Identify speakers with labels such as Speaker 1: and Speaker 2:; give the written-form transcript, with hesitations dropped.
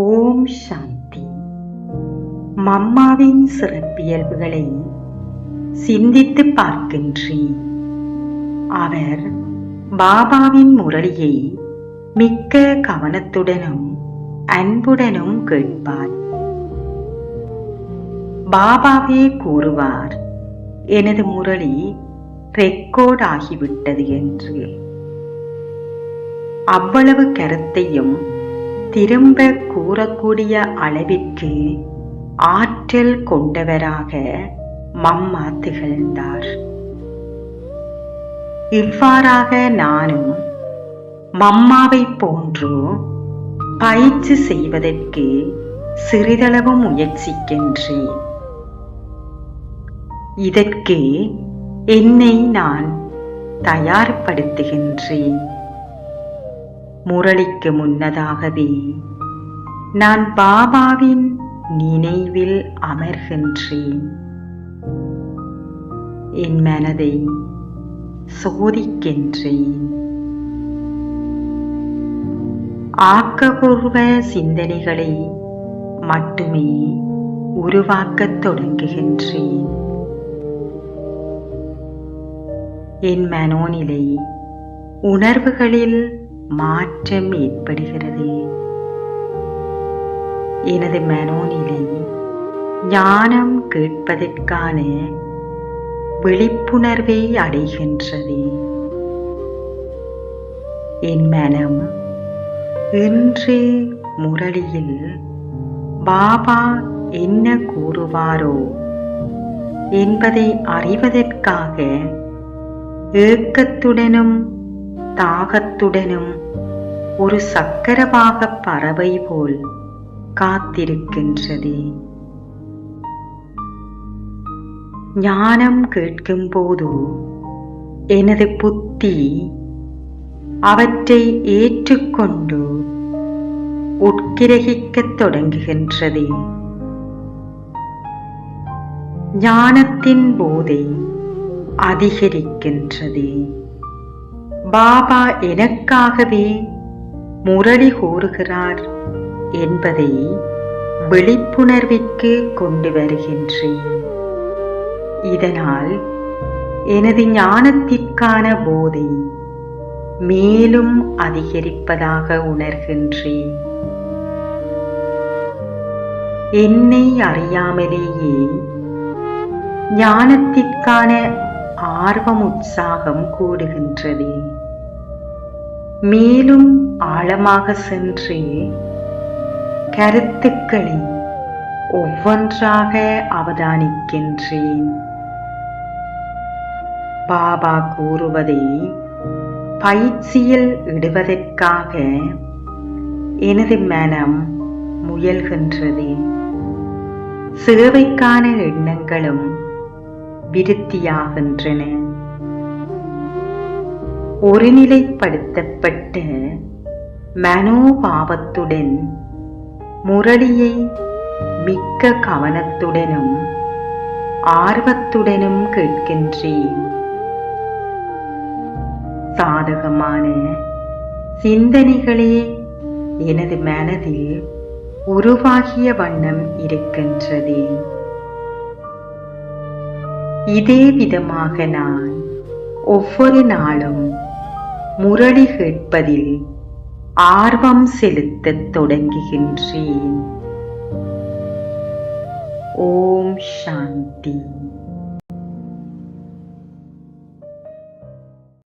Speaker 1: ஓம் சாந்தி. மம்மாவின் சிறப்பியல்புகளை சிந்தித்து பார்க்கின்றேன். அவர் பாபாவின் முரளியை மிக்க கவனத்துடனும் அன்புடனும் கேட்பார். பாபாவே கூறுவார், எனது முரளி ரெக்கார்ட் ஆகிவிட்டது என்று. அவ்வளவு கருத்தையும் திரும்ப கூறக்கூடிய அளவிற்கு ஆற்றல் கொண்டவராக மம்மா திகழ்ந்தார். இவ்வாறாக நானும் மம்மாவை போன்று பயிற்சி செய்வதற்கு சிறிதளவு முயற்சிக்கின்றேன். இதற்கு என்னை நான் தயார்படுத்துகின்றேன். முரளிக்கு முன்னதாகவே நான் பாபாவின் நினைவில் அமர்கின்றேன். என் மனதை சோதிக்கின்றேன். ஆக்கபூர்வ சிந்தனைகளை மட்டுமே உருவாக்கத் தொடங்குகின்றேன். என் மனோநிலை உணர்வுகளில் மாற்றம் ஏற்படுகிறது. எனது மனோநிலை ஞானம் கேட்பதற்கான விழிப்புணர்வை அடைகின்றது. என் மனம் இன்று முரளியில் பாபா என்ன கூறுவாரோ என்பதை அறிவதற்காக ஏக்கத்துடனும் தாகத்துடனும் ஒரு சக்கரவாக பறவை போல் காத்திருக்கின்றது. ஞானம் கேட்கும் போது எனது புத்தி அவற்றை ஏற்றுக்கொண்டு உட்கிரகிக்கத் தொடங்குகின்றது. ஞானத்தின் போதை அதிகரிக்கின்றது. பாபா எனக்காகவே முரளி கூறுகிறார் என்பதை விழிப்புணர்விற்கு கொண்டு வருகின்றேன். இதனால் எனது ஞானத்திற்கான போதை மேலும் அதிகரிப்பதாக உணர்கின்றேன். என்னை அறியாமலேயே ஞானத்திற்கான ஆர்வம் உற்சாகம் கூடுகின்றது. மேலும் ஆழமாக சென்று கருத்துக்களை ஒவ்வொன்றாக அவதானிக்கின்றேன். பாபா கூறுவதை பயிற்சியில் இடுவதற்காக எனது மனம் முயல்கின்றது. சேவைக்கான எண்ணங்களும் விருத்தியாகின்றன. ஒருநிலைப்படுத்தப்பட்ட மனோபாவத்துடன் முரளியை மிக்க கவனத்துடனும் ஆர்வத்துடனும் கேட்கின்றேன். சாதகமான சிந்தனைகளே எனது மனதில் உருவாகிய வண்ணம் இருக்கின்றது. இதே விதமாக நான் ஒவ்வொரு நாளும் முரளி கேட்பதில் ஆர்வம் செலுத்தத் தொடங்குகின்றேன். ஓம் சாந்தி.